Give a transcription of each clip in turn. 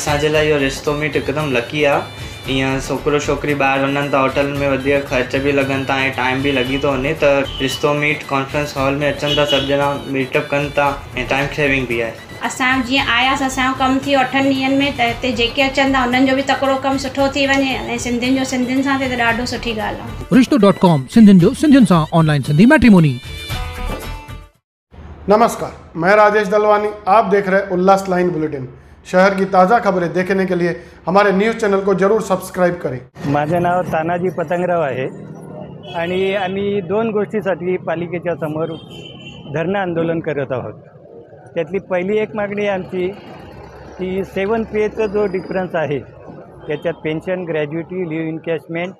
असांजे लाइ इहो रिश्तो मीट हिकदमि लकी आहे। ईअं छोकिरो छोकिरी ॿाहिरि वञनि था होटल में वधीक ख़र्च बि लॻनि था ऐं टाइम बि लॻी थो वञे, त रिश्तो मीट कॉन्फ्रेंस हॉल में अचनि था, सभु ॼणा मीटअप कनि था ऐं टाइम सेविंग बि आहे। असां जीअं आयासीं, असांजो कमु थी 8 ॾींहंनि में, त हिते जेके अचनि था उन्हनि जो बि तकिड़ो कमु सुठो थी वञे ऐं सिंधियुनि जो सिंधियुनि सां थिए त ॾाढो सुठी ॻाल्हि आहे। रिश्तो.com सिंधियुनि जो सिंधियुनि सां ऑनलाइन सिंधी मैट्रिमोनी। नमस्कार, मैं राजेश दलवानी, आप देख रहे उल्लास लाइन बुलेटिन। शहर की ताज़ा खबरें देखने के लिए हमारे न्यूज़ चॅनल को जरूर सबस्क्राईब करें। माझं नाव तानाजी पतंगराव आहे आणि आम्ही 2 गोष्टीसाठी पालिकेच्या समोर धरणं आंदोलन करत आहोत। त्यातली पहिली एक मागणी आमची की 7 पेचा जो डिफरन्स आहे त्याच्यात पेन्शन, ग्रॅज्युटी, लिव्ह इनकॅशमेंट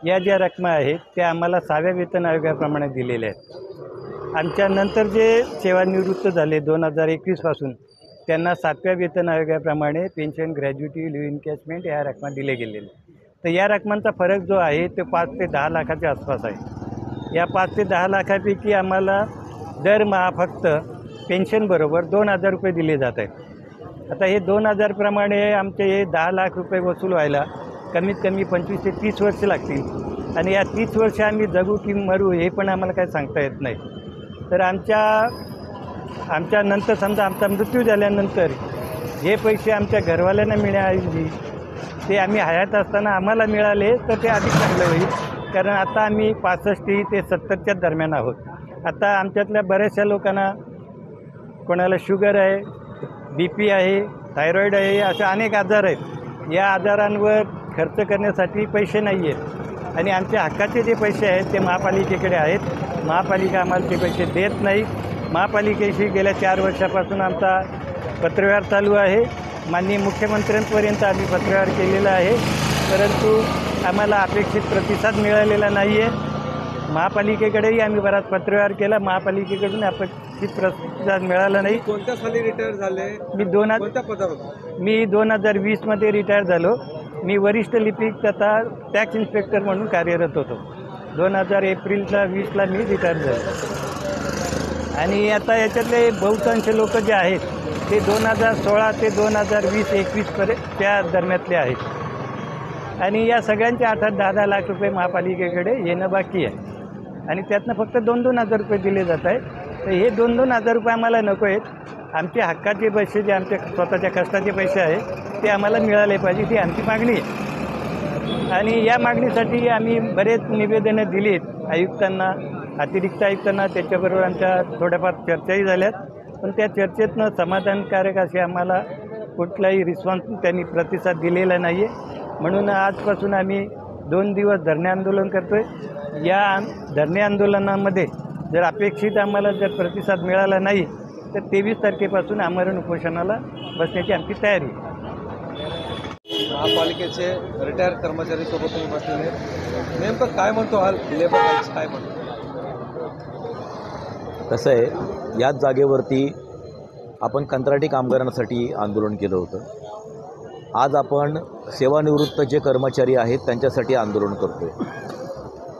या ज्या रकमा आहेत त्या आम्हाला 6व्या वेतन आयोगाप्रमाणे दिलेल्या आहेत। आमच्या नंतर जे सेवानिवृत्त झाले 2021 पासून त्यांना 7व्या वेतन आयोगाप्रमाणे पेन्शन, ग्रॅज्युटी, लिव्ह इनकॅशमेंट या रकमा दिले गेलेले। तर या रकमांचा फरक जो आहे ते 5 ते 10 लाखाच्या आसपास आहे। या 5 ते 10 लाखापैकी आम्हाला दरमहा फक्त पेन्शन बरोबर 2,000 रुपये दिले जात आहेत। आता हे 2,000 प्रमाणे आमचे हे 10 लाख रुपये वसूल व्हायला कमीत कमी 25 ते 30 वर्ष लागतील आणि या 30 वर्ष आम्ही जगू की मरू हे पण आम्हाला काही सांगता येत नाही। तर आमच्या नंतर समजा आमचा मृत्यू झाल्यानंतर हे पैसे आमच्या घरवाल्यांना मिळाले ते आम्ही हयात असताना आम्हाला मिळाले तर ते अधिक चांगलं होईल, कारण आता आम्ही 65 ते 70च्या दरम्यान आहोत। आता आमच्यातल्या बऱ्याचशा लोकांना कोणाला शुगर आहे, BP आहे, थायरॉईड आहे, असे अनेक आजार आहेत। या आजारांवर खर्च करण्यासाठी पैसे नाही आहेत आणि आमच्या हक्काचे जे पैसे आहेत ते महापालिकेकडे आहेत। महापालिका आम्हाला ते पैसे देत नाही। महापालिकेशी गेल्या 4 वर्षापासून आमचा पत्रव्यवहार चालू आहे। माननीय मुख्यमंत्र्यांपर्यंत आम्ही पत्रव्यवहार केलेला आहे, परंतु आम्हाला अपेक्षित प्रतिसाद मिळालेला नाही आहे। महापालिकेकडेही आम्ही बराच पत्रव्यवहार केला, महापालिकेकडून अपेक्षित प्रतिसाद मिळाला नाही। कोणत्या साली रिटायर झाले? मी 2020मध्ये रिटायर झालो। मी वरिष्ठ लिपिक तथा टॅक्स इन्स्पेक्टर म्हणून कार्यरत होतो। 2020ला मी रिटायर झालो आणि आता याच्यातले बहुतांश लोक जे आहेत ते 2016 ते 2020-21 पर्यंत त्या दरम्यातले आहेत आणि या सगळ्यांचे 8-10 लाख रुपये महापालिकेकडे येणं बाकी आहे आणि त्यातनं फक्त 2,000 रुपये दिले जात आहेत। तर हे 2,000 रुपये आम्हाला नको आहेत। आमचे हक्काचे पैसे जे आमच्या स्वतःच्या कष्टाचे पैसे आहेत ते आम्हाला मिळाले पाहिजे, ही आमची मागणी आहे। आणि या मागणीसाठी आम्ही बरेच निवेदनं दिलीत आयुक्तांना, अतिरिक्त आयुक्तांना, त्याच्याबरोबर आमच्या थोड्याफार चर्चाही झाल्यात, पण त्या चर्चेतनं समाधानकारक असे आम्हाला कुठलाही रिस्पॉन्स त्यांनी प्रतिसाद दिलेला नाही आहे। म्हणून आजपासून आम्ही 2 दिवस धरणे आंदोलन करतो आहे। या धरणे आंदोलनामध्ये जर अपेक्षित आम्हाला जर प्रतिसाद मिळाला नाही तर 23 तारखेपासून आमरण उपोषणाला बसण्याची आमची तयारी आहे। महापालिकेचे रिटायर कर्मचारी सोबत तुम्ही बसलेले, नेमकं काय म्हणतो हा लेबर राईट्स काय म्हणतो? कसं आहे, याच जागेवरती आपण कंत्राटी कामगारांसाठी आंदोलन केलं होतं। आज आपण सेवानिवृत्त जे कर्मचारी आहेत त्यांच्यासाठी आंदोलन करतो आहे।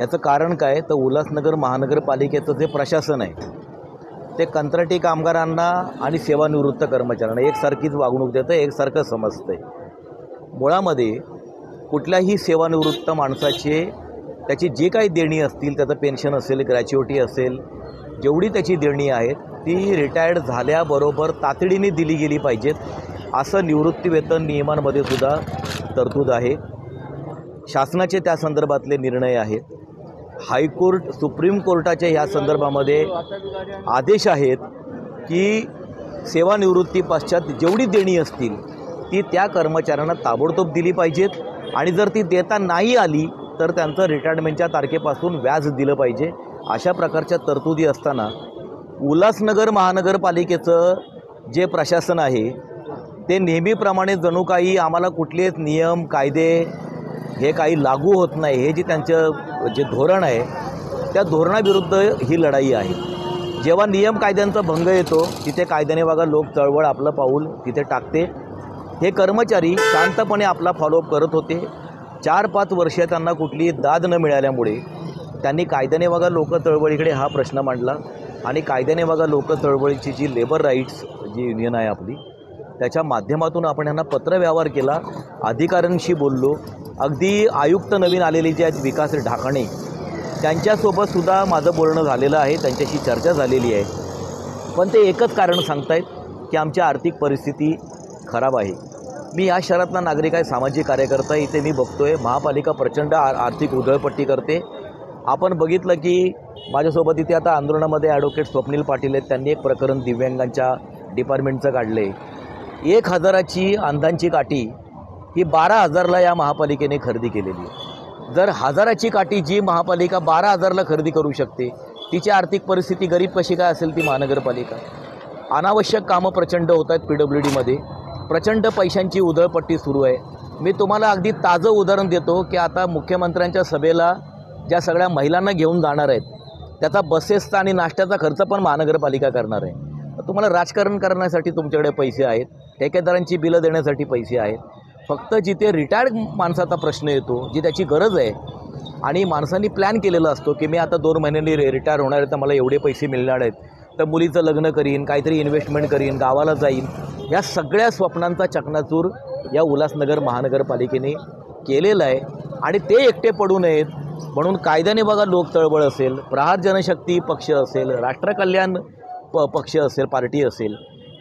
याचं कारण काय, तर उल्हासनगर महानगरपालिकेचं जे प्रशासन आहे ते कंत्राटी कामगारांना आणि सेवानिवृत्त कर्मचाऱ्यांना एकसारखीच वागणूक देतं, एकसारखं समजतं आहे। मुळामध्ये कुठल्याही सेवानिवृत्त माणसाचे त्याची जी काही देणी असतील, त्याचं पेन्शन असेल, ग्रॅच्युटी असेल, जेवढी त्याची देणी आहेत ती रिटायर्ड झाल्याबरोबर तातडीने दिली गेली पाहिजेत, असं निवृत्तीवेतन नियमांमध्ये सुद्धा तरतूद आहे। शासनाचे त्या संदर्भातले निर्णय आहेत। हायकोर्ट, सुप्रीम कोर्टाच्या ह्या संदर्भामध्ये आदेश आहेत की सेवानिवृत्ती पश्चात जेवढी देणी असतील ती त्या कर्मचाऱ्यांना ताबडतोब दिली पाहिजेत आणि जर ती देता नाही आली तर त्यांचं रिटायरमेंटच्या तारखेपासून व्याज दिलं पाहिजे। अशा प्रकारच्या तरतुदी असताना उल्हासनगर महानगरपालिकेचं जे प्रशासन आहे ते नेहमीप्रमाणे जणू काही आम्हाला कुठलेच नियम, कायदे हे काही लागू होत नाही, हे जे त्यांचं जे धोरण आहे त्या धोरणाविरुद्ध ही लढाई आहे। जेव्हा नियम कायद्यांचा भंग येतो तिथे कायद्याने बघा लोक चळवळ आपलं पाऊल तिथे टाकते। हे कर्मचारी शांतपणे आपला फॉलोअप करत होते। 4-5 वर्ष त्यांना कुठली दाद न मिळाल्यामुळे त्यांनी कायद्याने बघा लोक चळवळीकडे हा प्रश्न मांडला आणि कायद्याने बघा लोक चळवळीची जी लेबर राईट्स जी युनियन आहे आपली त्याच्या माध्यमातून आपण यांना पत्रव्यवहार केला, अधिकाऱ्यांशी बोललो. अगदी आयुक्त नवीन आलेले जे आहेत विकास ढाकणे, त्यांच्यासोबतसुद्धा माझं बोलणं झालेलं आहे, त्यांच्याशी चर्चा झालेली आहे. पण ते एकच कारण सांगतायत की आमची आर्थिक परिस्थिती खराब आहे. मी या शहरातला नागरिक आहे, सामाजिक कार्यकर्ता. इथे मी बघतो आहे महापालिका प्रचंड आर्थिक उधळपट्टी करते. आपण बघितलं की माझ्यासोबत इथे आता आंदोलनामध्ये ॲडव्होकेट स्वप्नील पाटील आहेत, त्यांनी एक प्रकरण दिव्यांगांच्या डिपार्टमेंटचं काढलं आहे. 1000ची अंधांची काठी ही 12,000ला या महापालिकेने खरेदी केलेली आहे. जर 1000ची काठी जी महापालिका 12,000ला खरेदी करू शकते, तिची आर्थिक परिस्थिती गरीब कशी काय असेल ती महानगरपालिका. अनावश्यक कामं प्रचंड होत आहेत PWDमध्ये, प्रचंड पैशांची उधळपट्टी सुरू आहे. मी तुम्हाला अगदी ताजं उदाहरण देतो की आता मुख्यमंत्र्यांच्या सभेला ज्या सगळ्या महिलांना घेऊन जाणार आहेत, त्याचा बसेसचा आणि नाश्त्याचा खर्च पण महानगरपालिका करणार आहे. तुम्हाला राजकारण करण्यासाठी तुमच्याकडे पैसे आहेत, ठेकेदारांची बिलं देण्यासाठी पैसे आहेत. फक्त जिथे रिटायर्ड माणसाचा प्रश्न येतो, जी त्याची गरज आहे आणि माणसांनी प्लॅन केलेला असतो की मी आता 2 महिन्यांनी रिटायर होणार आहे, तर मला एवढे पैसे मिळणार आहेत, तर मुलीचं लग्न करीन, काहीतरी इन्व्हेस्टमेंट करीन, गावाला जाईन, या सगळ्या स्वप्नांचा चकनाचूर या उल्हासनगर महानगरपालिकेने केलेला आहे. आणि ते एकटे पडू नयेत म्हणून कायद्याने बघा, लोक चळवळ असेल, प्रहार जनशक्ती पक्ष असेल, राष्ट्रकल्याण पक्ष असेल, पार्टी असेल,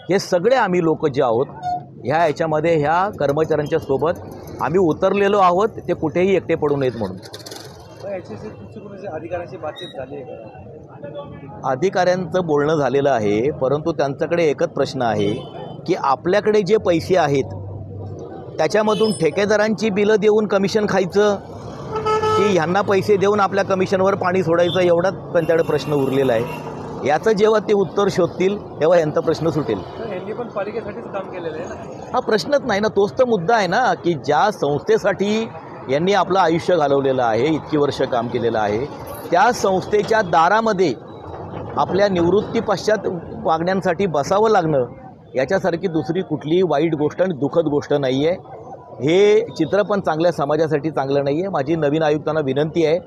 हे सगळे आम्ही लोक जे आहोत ह्याच्यामध्ये ह्या कर्मचाऱ्यांच्या सोबत आम्ही उतरलेलो आहोत, ते कुठेही एकटे पडू नयेत म्हणून. अधिकाऱ्यांची बातचीत झाली आहे का? अधिकाऱ्यांचं बोलणं झालेलं आहे, परंतु त्यांच्याकडे एकच प्रश्न आहे की आपल्याकडे जे पैसे आहेत त्याच्यामधून ठेकेदारांची बिलं देऊन कमिशन खायचं की ह्यांना पैसे देऊन आपल्या कमिशनवर पाणी सोडायचं, एवढाच त्यांच्याकडे प्रश्न उरलेला आहे. याचं जेव्हा ते उत्तर शोधतील तेव्हा यांचा प्रश्न सुटेल. यांनी पण पालिकेसाठीच काम केलेलं आहे ना, हा प्रश्नच नाही ना, तोच तर मुद्दा आहे ना की ज्या संस्थेसाठी यांनी आपलं आयुष्य घालवलेलं आहे, इतकी वर्ष काम केलेलं आहे, त्या संस्थेच्या दारामध्ये आपल्या निवृत्ती पश्चात वागण्यांसाठी बसावं लागणं याच्यासारखी दुसरी कुठलीही वाईट गोष्ट आणि दुःखद गोष्ट नाही आहे. हे चित्र पण चांगल्या समाजासाठी चांगलं नाही आहे. माझी नवीन आयुक्तांना विनंती आहे,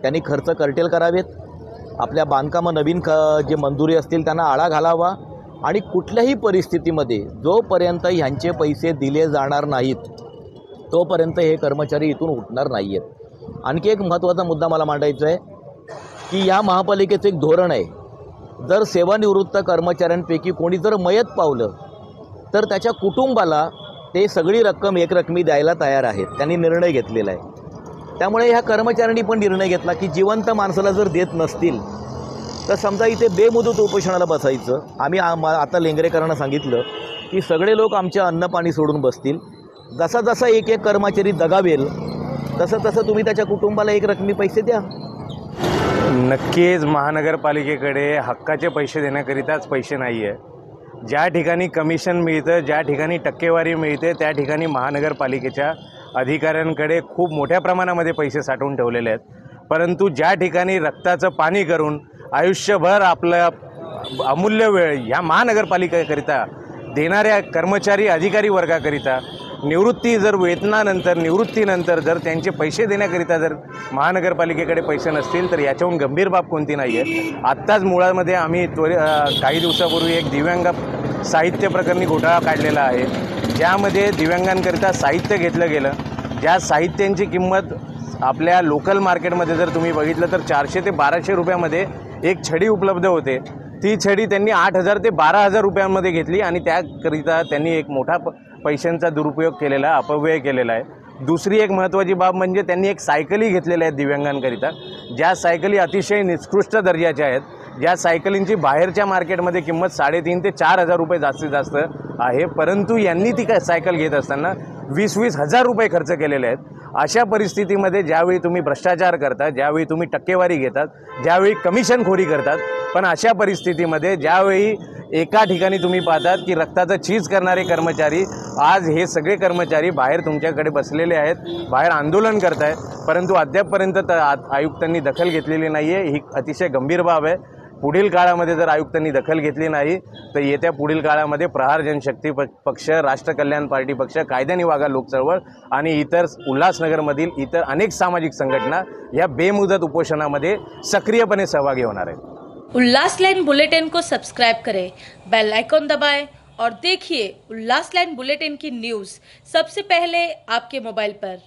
त्यांनी खर्च कर्टेल करावेत, आपल्या बांधकामं नवीन जे मंजुरी असतील त्यांना आळा घालावा आणि कुठल्याही परिस्थितीमध्ये जोपर्यंत ह्यांचे पैसे दिले जाणार नाहीत तोपर्यंत हे कर्मचारी इथून उठणार नाही आहेत. आणखी एक महत्त्वाचा मुद्दा मला मांडायचा आहे की या महापालिकेचं एक धोरण आहे, जर सेवानिवृत्त कर्मचाऱ्यांपैकी कोणी जर मयत पावलं तर त्याच्या कुटुंबाला ते सगळी रक्कम एकरकमी द्यायला तयार आहेत. त्यांनी निर्णय घेतलेला आहे. त्यामुळे ह्या कर्मचाऱ्यांनी पण निर्णय घेतला की जिवंत माणसाला जर देत नसतील तर समजा इथे बेमुदत उपोषणाला बसायचं. आम्ही आता लेंगरेकरांना सांगितलं की सगळे लोक आमचे अन्न पाणी सोडून बसतील, जसा जसा एक एक कर्मचारी दगावेल तसं तसं तुम्ही त्याच्या कुटुंबाला एक रकमी पैसे द्या. नक्कीच महानगरपालिकेकडे हक्काचे पैसे देण्याकरिताच पैसे नाही आहे. ज्या ठिकाणी कमिशन मिळतं, ज्या ठिकाणी टक्केवारी मिळते, त्या ठिकाणी महानगरपालिकेच्या अधिकाऱ्यांकडे खूप मोठ्या प्रमाणामध्ये पैसे साठवून ठेवलेले आहेत. परंतु ज्या ठिकाणी रक्ताचं पाणी करून आयुष्यभर आपलं अमूल्य वेळ ह्या महानगरपालिकेकरिता देणाऱ्या कर्मचारी अधिकारी वर्गाकरिता निवृत्तीनंतर जर त्यांचे पैसे देण्याकरिता जर महानगरपालिकेकडे पैसे नसतील तर याच्याहून गंभीर बाब कोणती नाही आहे. आत्ताच मुळामध्ये आम्ही काही दिवसापूर्वी एक दिव्यांग साहित्य प्रकरणी घोटाळा काढलेला आहे, ज्यामध्ये दिव्यांगांकरिता साहित्य घेतलं गेलं, ज्या साहित्यांची किंमत आपल्या लोकल मार्केटमध्ये जर तुम्ही बघितलं तर 400 ते 1200 रुपयामध्ये एक छडी उपलब्ध होते. ती छडी त्यांनी 8,000 ते 12,000 रुपयांमध्ये घेतली आणि त्याकरिता त्यांनी एक मोठा पैशांचा दुरुपयोग केलेला, अपव्यय केलेला आहे. दुसरी एक महत्त्वाची बाब म्हणजे त्यांनी एक सायकली घेतलेल्या आहेत दिव्यांगांकरिता, ज्या सायकली अतिशय निकृष्ट दर्जाच्या आहेत, ज्या सायकलींची बाहेरच्या मार्केटमध्ये किंमत 3,500 ते 4,000 रुपये जास्तीत जास्त आहे. परंतु यांनी ती सायकल घेत असताना 20-20 हजार रुपये खर्च केलेले आहेत. अशा परिस्थितीमध्ये ज्यावेळी तुम्ही भ्रष्टाचार करता, ज्यावेळी तुम्ही टक्केवारी घेतात, ज्यावेळी कमिशनखोरी करतात, पण अशा परिस्थितीमध्ये ज्यावेळी एका ठिकाणी तुम्ही पाहतात की रक्ताचं चीज करणारे कर्मचारी, आज हे सगळे कर्मचारी बाहेर तुमच्याकडे बसलेले आहेत, बाहेर आंदोलन करत आहेत, परंतु अद्यापपर्यंत आयुक्तांनी दखल घेतलेली नाही आहे. ही अतिशय गंभीर बाब आहे. पुढील काळामध्ये जर आयुक्तांनी दखल घेतली नाही तर येत्या पुढील काळामध्ये प्रहार जनशक्ती पक्ष, राष्ट्रकल्याण पार्टी पक्ष, कायद्याने वागा लोक चळवळ आणि इतर उल्हासनगरमधील इतर अनेक सामाजिक संघटना या बेमुदत उपोषणामध्ये सक्रियपणे सहभागी होणार आहेत. उल्लास लाइन बुलेटिन को सब्सक्राइब करें, बेल आइकॉन दबाएं और देखिए उल्लास लाइन बुलेटिन की न्यूज़ सबसे पहले आपके मोबाइल पर।